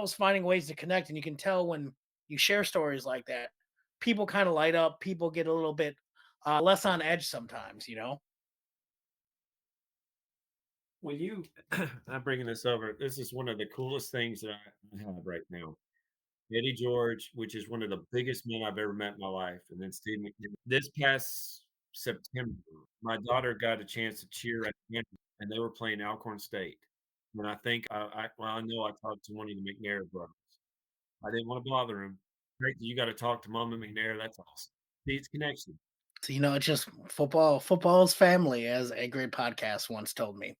helps finding ways to connect, and you can tell when you share stories like that, people kind of light up. People get a little bit less on edge sometimes. When you I'm bringing this over, this is one of the coolest things that I have right now. Eddie George, which is one of the biggest men I've ever met in my life, and then Steve McNair. This past September, my daughter got a chance to cheer at Denver, and they were playing Alcorn State. And I think I know I talked to one of the McNair brothers. I didn't want to bother him. Great that you got to talk to Mama McNair. That's awesome. See, it's connection. So, it's just football. Football is family, as a great podcast once told me.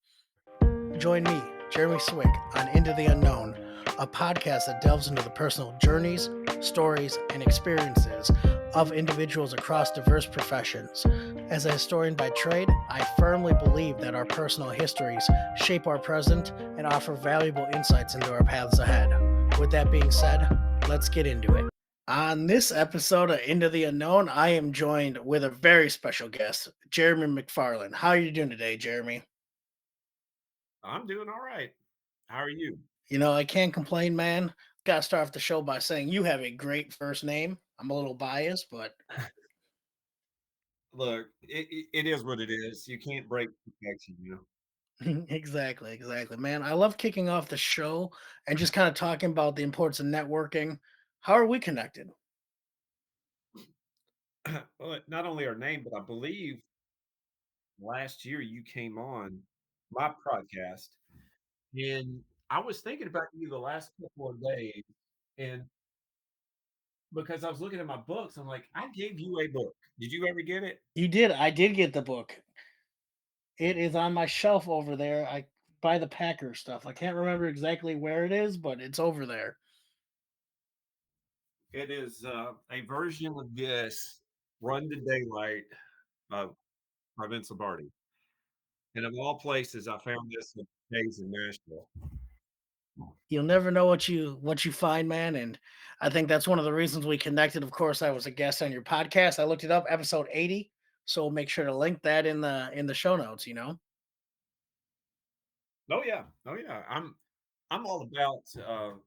Join me, Jeremy Swick, on Into the Unknown, a podcast that delves into the personal journeys, stories, and experiences of individuals across diverse professions. As a historian by trade, I firmly believe that our personal histories shape our present and offer valuable insights into our paths ahead. With that being said, let's get into it. On this episode of Into the Unknown, I am joined with a very special guest, Jeremy McFarlin. How are you doing today, Jeremy? I'm doing all right. How are you? I can't complain, man. Got to start off the show by saying you have a great first name. I'm a little biased, but Look, it is what it is. You can't break perfection. exactly, exactly, man. I love kicking off the show and just kind of talking about the importance of networking. How are we connected? Well, not only our name, but I believe last year you came on my podcast, and I was thinking about you the last couple of days, and because I was looking at my books, I'm like, I gave you a book. Did you ever get it? You did. I did get the book. It is on my shelf over there. I buy the Packer stuff. I can't remember exactly where it is, but it's over there. It is a version of this Run to Daylight by Vince Lombardi. And of all places, I found this in days in Nashville. You'll never know what you find, man. And I think that's one of the reasons we connected. Of course, I was a guest on your podcast. I looked it up, episode 80. So we'll make sure to link that in the show notes. Oh yeah, oh yeah. I'm all about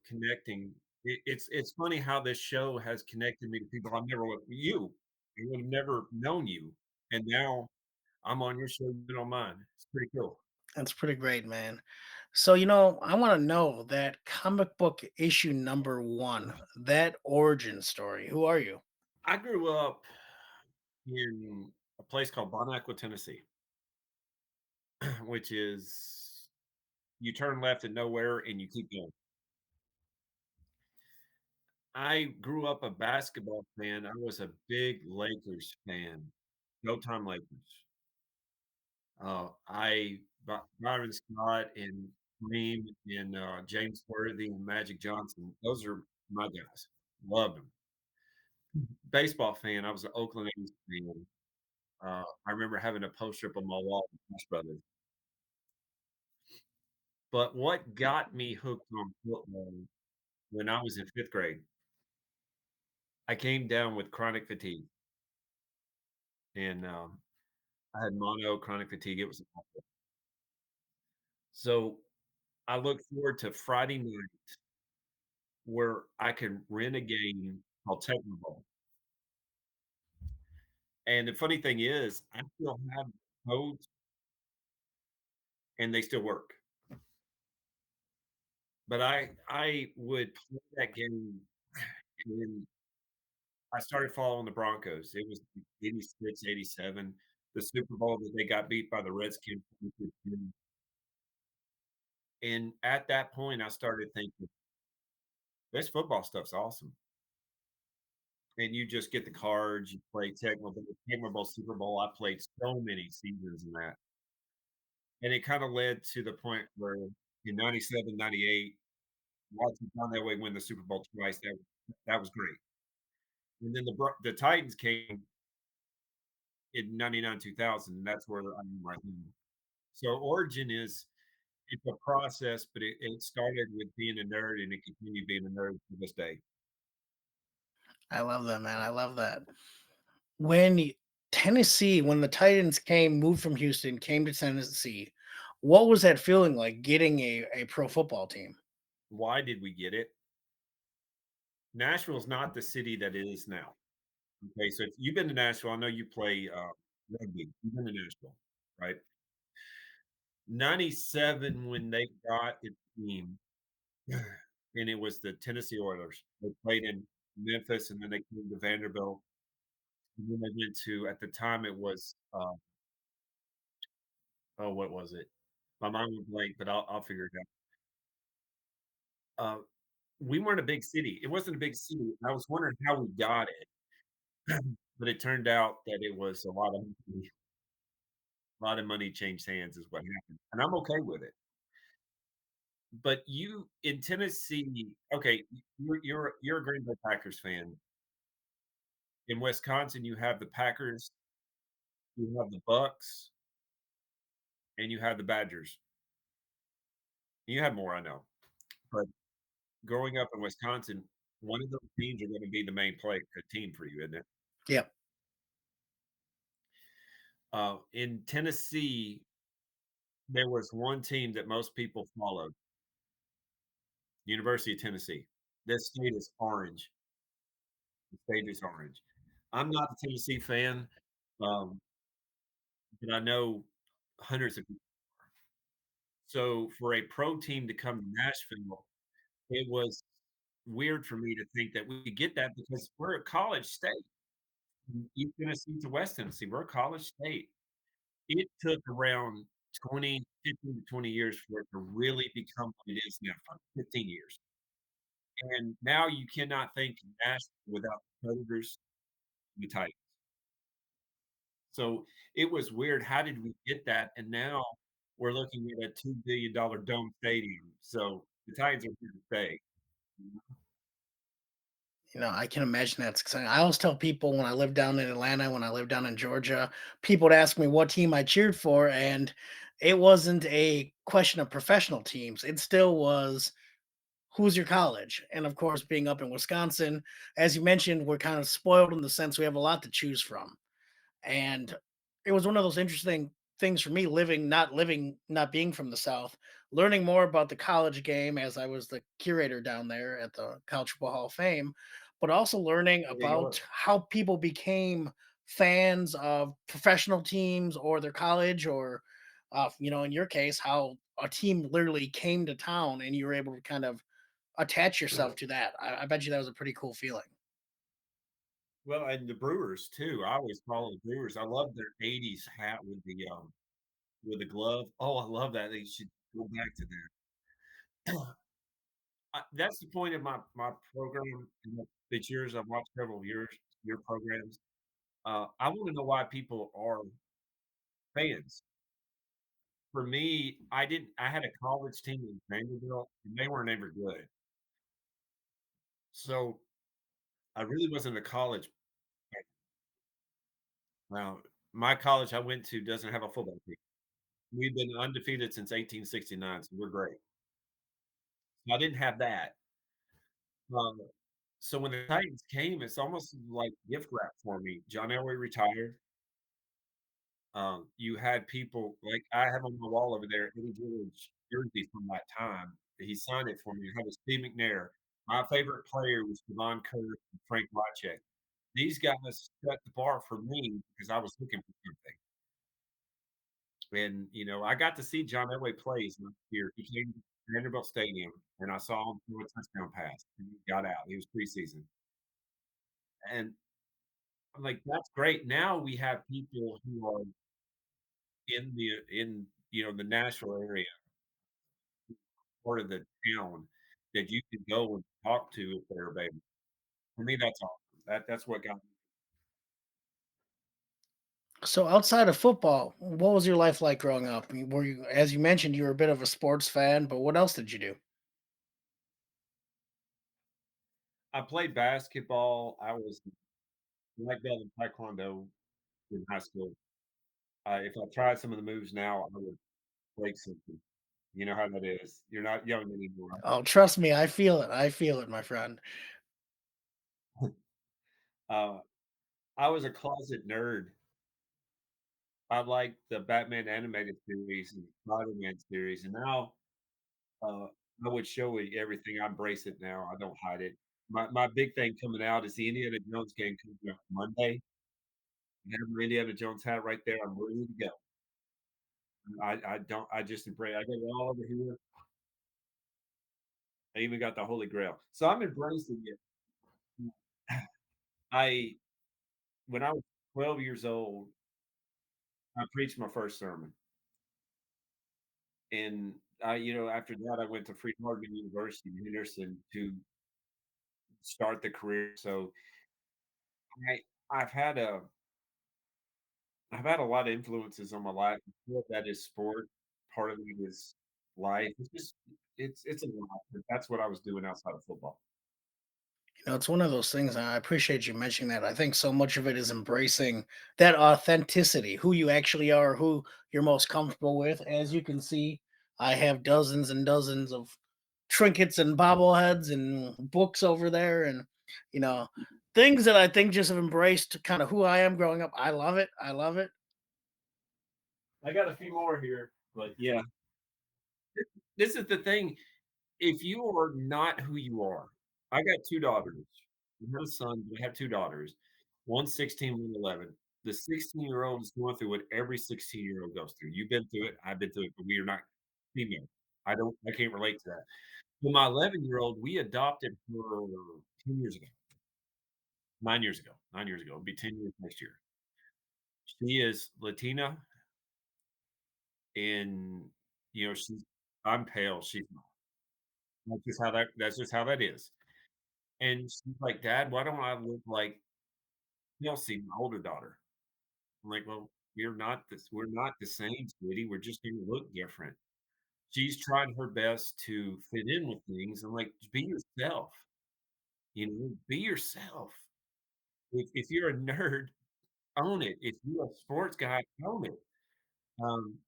connecting. It's funny how this show has connected me to people I've never with you. I would have never known you, and now I'm on your show, you on mine. It's pretty cool. That's pretty great, man. So, I want to know that comic book issue number one, that origin story. Who are you? I grew up in a place called Bonacqua, Tennessee, which is you turn left at nowhere and you keep going. I grew up a basketball fan. I was a big Lakers fan. No time Lakers. Byron Scott and Kareem and James Worthy and Magic Johnson. Those are my guys. Loved them. Baseball fan. I was an Oakland A's fan. I remember having a poster up on my wall with Nash Brothers. But what got me hooked on football when I was in fifth grade, I came down with chronic fatigue, and I had mono chronic fatigue. It was awful. So I look forward to Friday night where I can rent a game called Technoball. And the funny thing is, I still have codes and they still work. But I would play that game and I started following the Broncos. It was 86, 87, the Super Bowl that they got beat by the Redskins. And at that point, I started thinking, this football stuff's awesome. And you just get the cards, you play Tecmo Bowl, Super Bowl. I played so many seasons in that. And it kinda led to the point where in 97, 98, watching John Elway win the Super Bowl twice, that was great. And then the Titans came in 99, 2000, and that's where I am right now. So origin is it's a process, but it started with being a nerd, and it continued being a nerd to this day. I love that, man. I love that. When Tennessee, when the Titans moved from Houston, came to Tennessee, what was that feeling like getting a pro football team? Why did we get it? Nashville's not the city that it is now. Okay, so if you've been to Nashville, I know you play rugby. You've been to Nashville, right? 97 when they got its team, and it was the Tennessee Oilers. They played in Memphis, and then they came to Vanderbilt, and then they went to at the time it was, oh, what was it? My mind went blank, but I'll figure it out. We weren't a big city. It wasn't a big city. I was wondering how we got it, but it turned out that it was a lot of money changed hands is what happened, and I'm okay with it. But you in Tennessee, okay, you're a Green Bay Packers fan. In Wisconsin, you have the Packers, you have the Bucks, and you have the Badgers. You have more, I know, but growing up in Wisconsin, one of those teams are gonna be the main play team for you, isn't it? Yep. In Tennessee, there was one team that most people followed, University of Tennessee. This state is orange. The state is orange. I'm not a Tennessee fan, um, but I know hundreds of people. So for a pro team to come to Nashville, it was weird for me to think that we could get that because we're a college state. From East Tennessee to West Tennessee, we're a college state. It took around 20, 15 to 20 years for it to really become what it is now, 15 years. And now you cannot think of Nashville without the Predators and the Titans. So it was weird. How did we get that? And now we're looking at a $2 billion dome stadium. So the Titans are here to stay. I can imagine that's exciting. I always tell people when I lived down in Atlanta, when I lived down in Georgia, people would ask me what team I cheered for, and it wasn't a question of professional teams. It still was who's your college? And of course, being up in Wisconsin, as you mentioned, we're kind of spoiled in the sense we have a lot to choose from. And it was one of those interesting things for me not being from the South, learning more about the college game as I was the curator down there at the College Football Hall of Fame, but also learning Yeah, you about are. how people became fans of professional teams or their college, or in your case, how a team literally came to town and you were able to kind of attach yourself to that. I bet you that was a pretty cool feeling. Well, and the Brewers too. I always follow the Brewers. I love their '80s hat with the glove. Oh, I love that. They should go back to that. That's the point of my program. It's yours. I've watched several of your programs. I want to know why people are fans. For me, I didn't. I had a college team in Vanderbilt, and they weren't ever good. So I really wasn't a college. Now, my college I went to doesn't have a football team. We've been undefeated since 1869, so we're great. So I didn't have that. Um, so when the Titans came, it's almost like gift wrap for me. John Elway retired. You had people like I have on my wall over there, Eddie George jersey from that time. He signed it for me. I have a Steve McNair. My favorite player was Devon Curry and Frank Wycheck. These guys set the bar for me because I was looking for something. And, I got to see John Elway play his last year. He came to Vanderbilt Stadium, and I saw him throw a touchdown pass, and he got out. He was preseason. And I'm like, "That's great." Now we have people who are the Nashville area, part of the town that you could go and talk to if they're a baby. For me, that's awesome. That's what got me. So outside of football, what was your life like growing up? Were you, as you mentioned, you were a bit of a sports fan, but what else did you do? I played basketball. I was black belt in taekwondo in high school. If I tried some of the moves now, I would break something. You know how that is. You're not young anymore. Oh, trust me, I feel it. I feel it, my friend. Uh, I was a closet nerd. I liked the Batman animated series and Spider-Man series, and now, uh, I would show you everything. I embrace it now. I don't hide it. my big thing coming out is the Indiana Jones game coming up Monday. I have my Indiana Jones hat right there. I'm ready to go. I don't I just embrace I got it all over here. I even got the Holy Grail. So I'm embracing it. I when I was 12 years old, I preached my first sermon. And after that, I went to Freed-Hardeman University in Henderson to start the career. So I I've had a I've had a lot of influences on my life. Part of that is sport. Part of it is life. It's a lot. But that's what I was doing outside of football. It's one of those things. And I appreciate you mentioning that. I think so much of it is embracing that authenticity, who you actually are, who you're most comfortable with. As you can see, I have dozens and dozens of trinkets and bobbleheads and books over there, and you know, things that I think just have embraced kind of who I am growing up. I love it. I love it. I got a few more here, but yeah, this is the thing. If you are not who you are, I got 2 daughters. I have a son, but I have 2 daughters. One's 16, one's 11. The 16-year-old is going through what every 16-year-old goes through. You've been through it, I've been through it, but we are not female. I can't relate to that. But my 11-year-old, we adopted her 10 years ago, 9 years ago, 9 years ago. It'll be 10 years next year. She is Latina and, I'm pale, she's not. That's just how that is. And she's like, "Dad, why don't I look like Kelsey, my older daughter?" I'm like, "Well, we're not the same, sweetie, we're just gonna look different." She's tried her best to fit in with things. I'm like, "Be yourself, be yourself. If you're a nerd, own it. If you're a sports guy, own it. Um,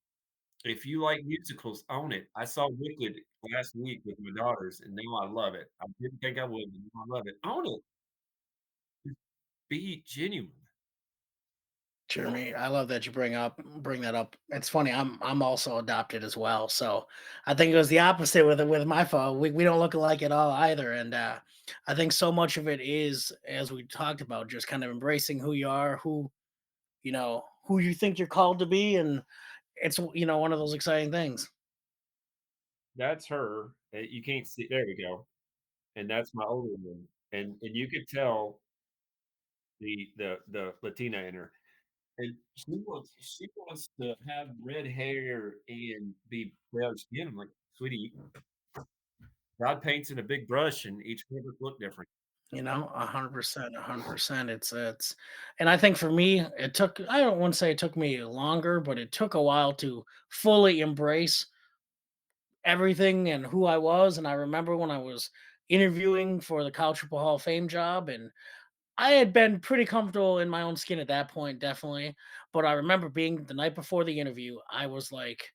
if you like musicals, own it." I saw Wicked last week with my daughters, and now I love it. I didn't think I would, but now I love it. Own it. Be genuine. Jeremy, I love that you bring that up. It's funny. I'm also adopted as well, so I think it was the opposite with my father. We don't look alike at all either, and I think so much of it is, as we talked about, just kind of embracing who you are, who you think you're called to be, and it's one of those exciting things. That's her. You can't see there we go, and that's my older one, and you could tell the Latina in her, and she wants to have red hair and be brown skin. I'm like, "Sweetie, God paints in a big brush, and each one of us look different." 100%, 100%. And I think for me, it took. I don't want to say it took me longer, but it took a while to fully embrace everything and who I was. And I remember when I was interviewing for the College Football Hall of Fame job, and I had been pretty comfortable in my own skin at that point, definitely. But I remember being the night before the interview, I was like,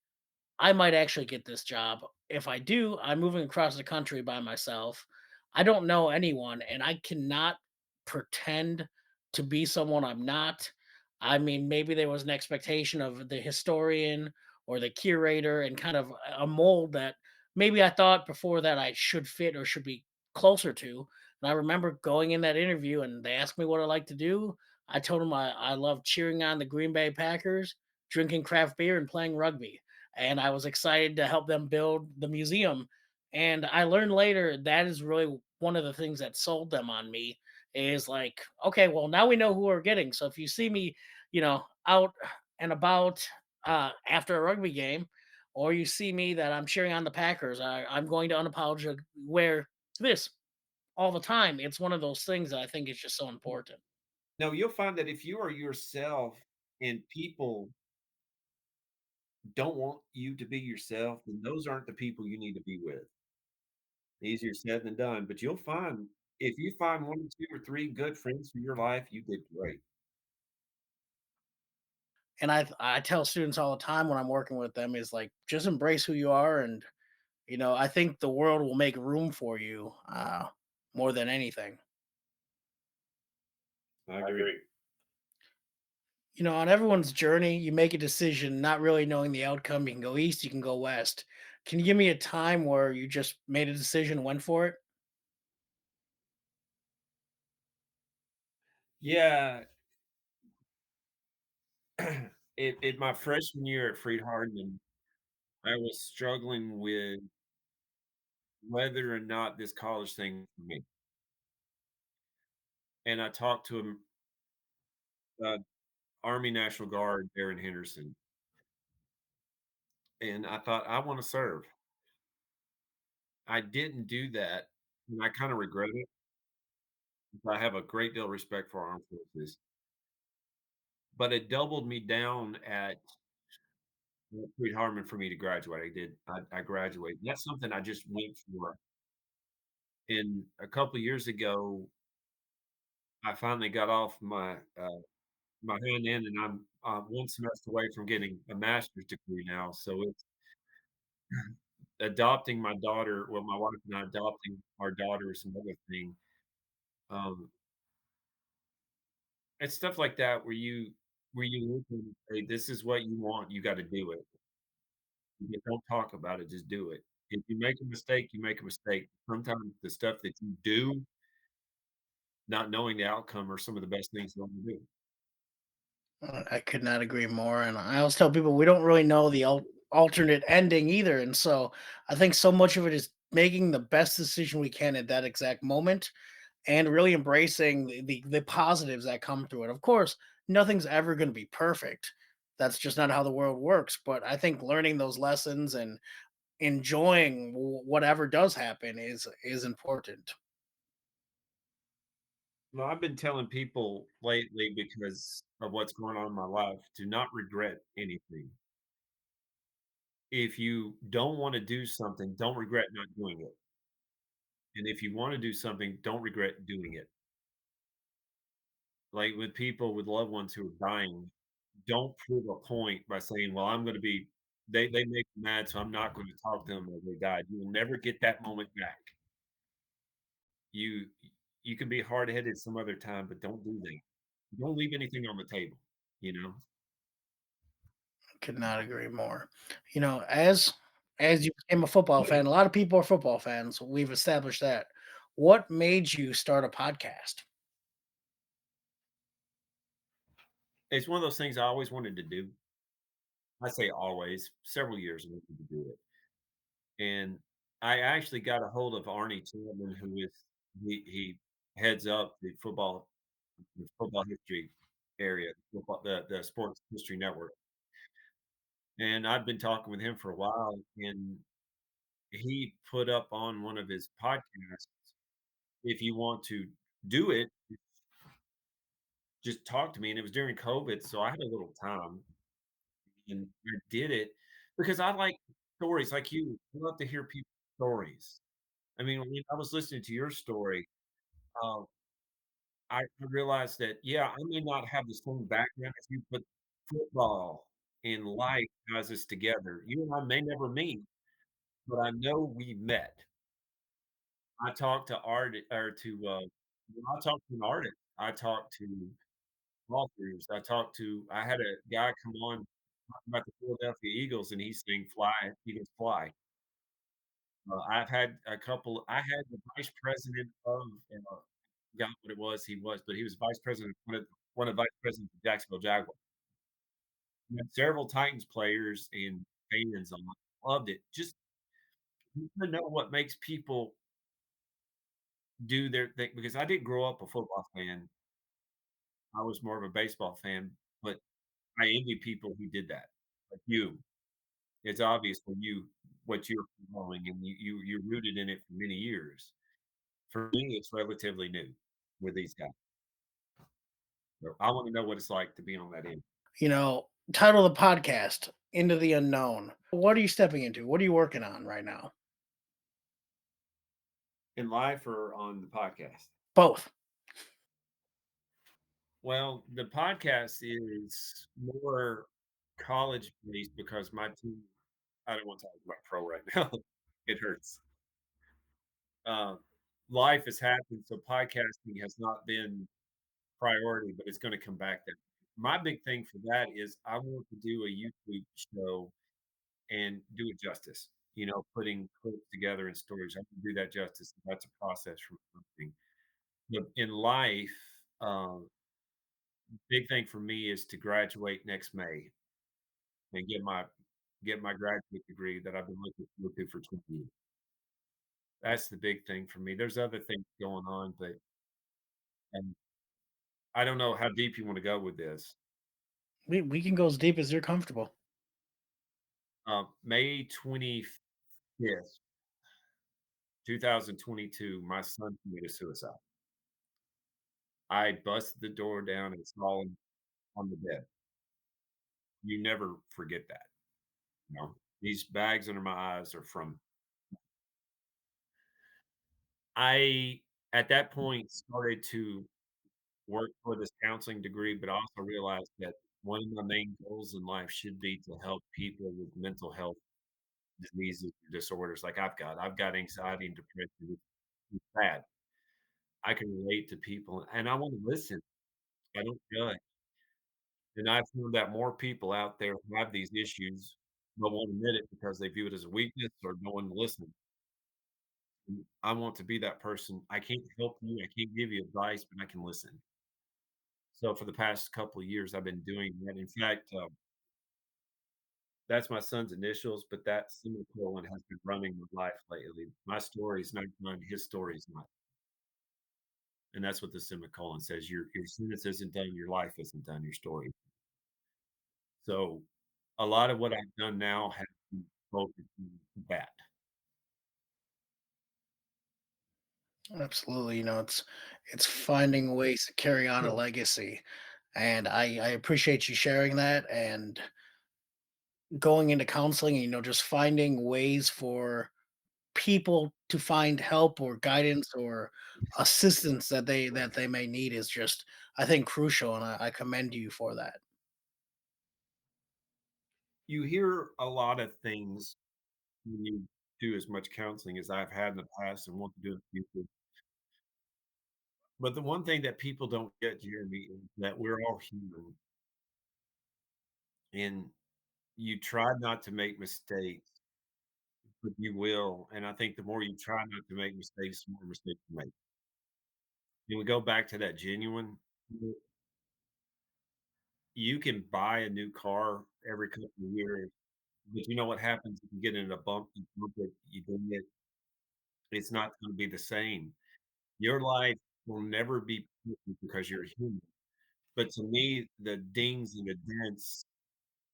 I might actually get this job. If I do, I'm moving across the country by myself. I don't know anyone, and I cannot pretend to be someone I'm not. I mean, maybe there was an expectation of the historian or the curator and kind of a mold that maybe I thought before that I should fit or should be closer to. And I remember going in that interview and they asked me what I like to do. I told them I love cheering on the Green Bay Packers, drinking craft beer, and playing rugby, and I was excited to help them build the museum. And I learned later that is really one of the things that sold them on me is like, okay, well, now we know who we're getting. So if you see me, out and about after a rugby game, or you see me that I'm cheering on the Packers, I'm going to unapologetically wear this all the time. It's one of those things that I think is just so important. No, you'll find that if you are yourself and people don't want you to be yourself, then those aren't the people you need to be with. Easier said than done, but you'll find if you find 1 or 2 or 3 good friends for your life, you did great. And I tell students all the time when I'm working with them is like just embrace who you are, and I think the world will make room for you more than anything. I agree. On everyone's journey, you make a decision not really knowing the outcome. You can go east, you can go west. Can you give me a time where you just made a decision, went for it? Yeah, it my freshman year at Freed-Hardeman, I was struggling with whether or not this college thing for me, and I talked to uh, Army National Guard Darren Henderson, and I thought, "I wanna serve." I didn't do that, and I kinda regret it. I have a great deal of respect for armed forces, but it doubled me down at Freed-Hardeman for me to graduate. I graduated. That's something I just went for, and a couple years ago, I finally got off my hand in, and I'm, 1 semester away from getting a master's degree now, so it's adopting my daughter well, my wife and I adopting our daughter is another thing. Um, it's stuff like that where you look and say, "This is what you want, you gotta do it." You don't talk about it, just do it. If you make a mistake, you make a mistake. Sometimes the stuff that you do, not knowing the outcome are some of the best things you'll ever do. I could not agree more. And I always tell people we don't really know the alternate ending either. And so I think so much of it is making the best decision we can at that exact moment and really embracing the positives that come through it. Of course, nothing's ever going to be perfect. That's just not how the world works. But I think learning those lessons and enjoying whatever does happen is important. Well, I've been telling people lately because of what's going on in my life to not regret anything. If you don't wanna do something, don't regret not doing it. And if you wanna do something, don't regret doing it. Like, with people with loved ones who are dying, don't prove a point by saying, "Well, I'm gonna be" they make me mad, so I'm not gonna talk to them as they died. You will never get that moment back. You you can be hard-headed some other time, but don't do that. Don't leave anything on the table, you know? Could not agree more. As you became a football fan, a lot of people are football fans. We've established that. What made you start a podcast? It's one of those things I always wanted to do. I say always, several years I wanted to do it. And I actually got a hold of Arnie Chapman, who is he heads up the football history area, the sports history network. And I've been talking with him for a while, and he put up on one of his podcasts, if you want to do it, just talk to me. And it was during COVID, so I had a little time and I did it because I like stories like you. I love to hear people's stories. I mean, when I was listening to your story, um, I realized that, yeah, I may not have the same background as you, but football and life ties us together. You and I may never meet, but I know we met. I talked to art or to when I talked to an artist. I talked to authors. I had a guy come on talking about the Philadelphia Eagles, and he sang "Fly, Eagles Fly." I had the vice president of, forgot what it was he was, but he was vice president, one of the vice presidents of Jacksonville Jaguars. We had several Titans players and fans on. Loved it. Just you wanna know what makes people do their thing because I didn't grow up a football fan. I was more of a baseball fan, but I envy people who did that, like you. It's obvious when you what you're following, and you're rooted in it for many years. For me, it's relatively new with these guys. So I wanna know what it's like to be on that end. Title of the podcast, Into the Unknown. What are you stepping into? What are you working on right now? In life or on the podcast? Both. Well, the podcast is more college-based because my team I don't wanna talk about pro right now. It hurts. Uh, life has happened, so podcasting has not been priority, but it's gonna come back there. My big thing for that is I want to do a YouTube show and do it justice, putting clips together and stories. I can do that justice. That's a process from something. But in life, Big thing for me is to graduate next May and get my graduate degree that I've been looking forward to for 20 years. That's the big thing for me. There's other things going on, but and I don't know how deep you wanna go with this. We can go as deep as you're comfortable. May 25th, 2022, my son committed suicide. I busted the door down and saw him on the bed. You never forget that, you know? These bags under my eyes are from I, at that point, started to work for this counseling degree, but I also realized that one of my main goals in life should be to help people with mental health diseases or disorders like I've got anxiety and depression. It's bad. I can relate to people, and I wanna listen. I don't judge, and I've found that more people out there have these issues, but won't admit it because they view it as a weakness or no one listens. And I want to be that person. I can't help you, I can't give you advice, but I can listen. So for the past couple of years, I've been doing that. In fact, that's my son's initials, but that semicolon has been running my life lately. My story is not done, his story is not. And that's what the semicolon says. Your sentence isn't done, your life isn't done, your story. So a lot of what I've done now has been focused on that. Absolutely. It's finding ways to carry on a Sure. legacy. And I appreciate you sharing that and going into counseling, just finding ways for people to find help or guidance or assistance that they may need is just, I think, crucial, and I commend you for that. You hear a lot of things when you do as much counseling as I've had in the past and want to do in the future. But the one thing that people don't get, Jeremy, is that we're all human and you try not to make mistakes, but you will. And I think the more you try not to make mistakes, the more mistakes you make. And we go back to that genuine. You can buy a new car every couple of years, but you know what happens if you get in a bump, you bump it, you ding it, it's not gonna be the same. Your life will never be perfect because you're human. But to me, the dings and the dents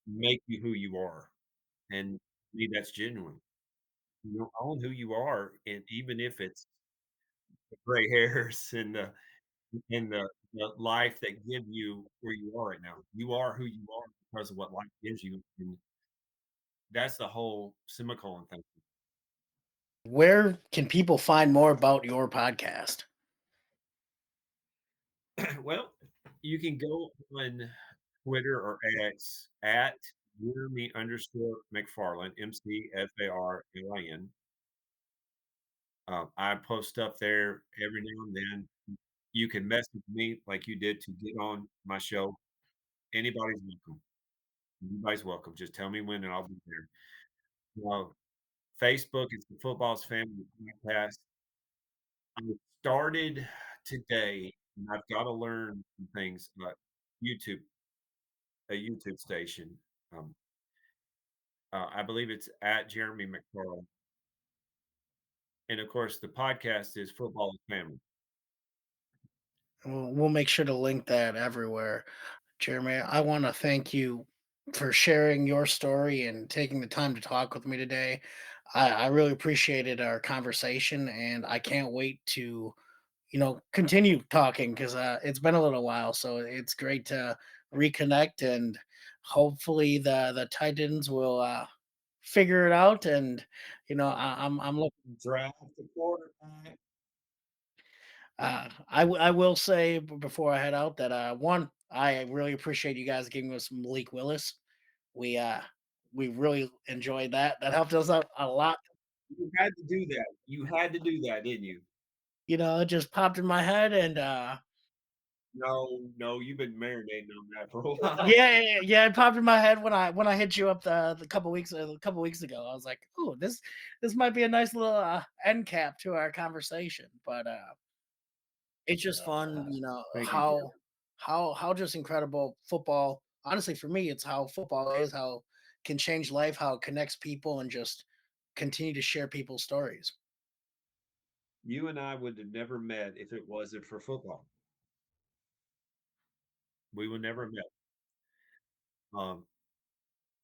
make you who you are, and to me, that's genuine. You own who you are, and even if it's the gray hairs and the life that give you where you are right now. You are who you are because of what life gives you, and that's the whole semicolon thing. Where can people find more about your podcast? Well, you can go on Twitter or X at Jeremy_McFarlin, McFarlin. I post stuff there every now and then. You can message me like you did to get on my show. Anybody's welcome. Anybody's welcome. Just tell me when and I'll be there. Uh, Facebook is the Football's Family Podcast. I started today, and I've gotta learn some things, YouTube, a YouTube station. Um, I believe it's at Jeremy McFarlin, and of course, the podcast is Football Family. We'll make sure to link that everywhere. Jeremy, I want to thank you for sharing your story and taking the time to talk with me today. I really appreciated our conversation, and I can't wait to continue talking because it's been a little while. So it's great to reconnect, and hopefully the Titans will figure it out. And I'm looking. Draft the quarterback. I will say before I head out that one, I really appreciate you guys giving us Malik Willis. We uh we really enjoyed that. That helped us out a lot. You had to do that. You had to do that, didn't you? It just popped in my head, and No, no, you've been marinating on that for a while. yeah, it popped in my head when I hit you up the couple weeks ago. I was like, oh, this might be a nice little end cap to our conversation. But it's just fun, Thank you, how Jeremy. how just incredible football. Honestly, for me, it's how football is, how it can change life, how it connects people, and just continue to share people's stories. You and I would have never met if it wasn't for football. We would never have met. Um,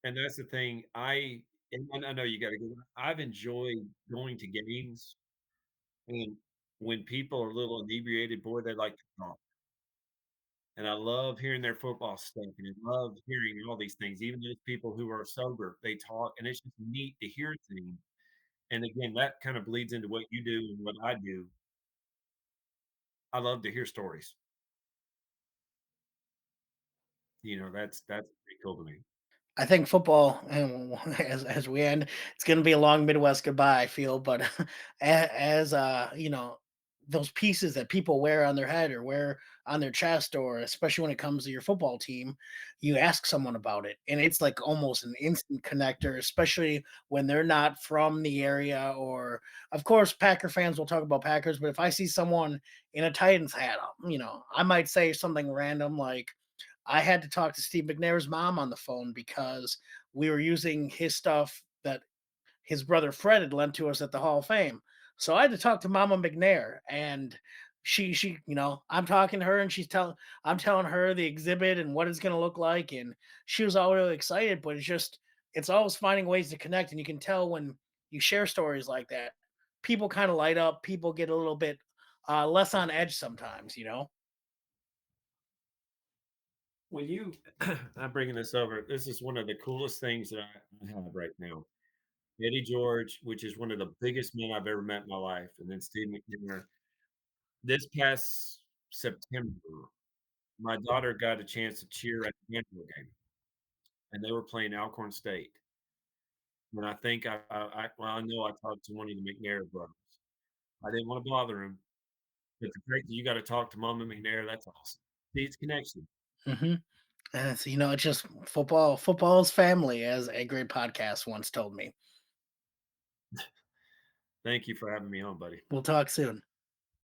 and that's the thing. I know you got to go. I've enjoyed going to games, and when people are a little inebriated, boy, they like to talk. And I love hearing their football stuff, and I love hearing all these things. Even those people who are sober, they talk, and it's just neat to hear things. And again, that kind of bleeds into what you do and what I do. I love to hear stories. That's pretty cool to me. I think football, and as we end, it's going to be a long Midwest goodbye. I feel, but as those pieces that people wear on their head or wear on their chest, or especially when it comes to your football team, you ask someone about it, and it's like almost an instant connector, especially when they're not from the area. Or, of course, Packer fans will talk about Packers, but if I see someone in a Titans hat, I might say something random like, I had to talk to Steve McNair's mom on the phone because we were using his stuff that his brother Fred had lent to us at the Hall of Fame. So I had to talk to Mama McNair, and I'm talking to her, and I'm telling her the exhibit and what it's going to look like, and she was all really excited. But it's always finding ways to connect, and you can tell when you share stories like that, people kind of light up, people get a little bit less on edge sometimes. When you I'm bringing this over, this is one of the coolest things that I have right now. Eddie George, which is one of the biggest men I've ever met in my life, and then Steve McNair. This past September, my daughter got a chance to cheer at the Nashville game, and they were playing Alcorn State. And I think I know I talked to one of the McNair brothers. I didn't want to bother him, but the fact that you got to talk to Mama McNair, that's awesome. See, it's connection. Hmm. And it's just football. Football's family, as a great podcast once told me. Thank you for having me on, buddy. We'll talk soon.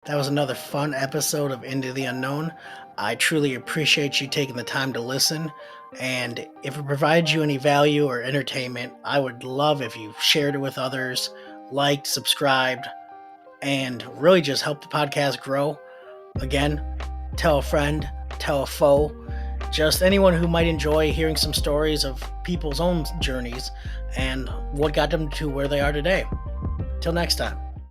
That was another fun episode of Into the Unknown. I truly appreciate you taking the time to listen. And if it provides you any value or entertainment, I would love if you shared it with others, liked, subscribed, and really just help the podcast grow. Again, tell a friend, tell a foe, just anyone who might enjoy hearing some stories of people's own journeys and what got them to where they are today. Till next time.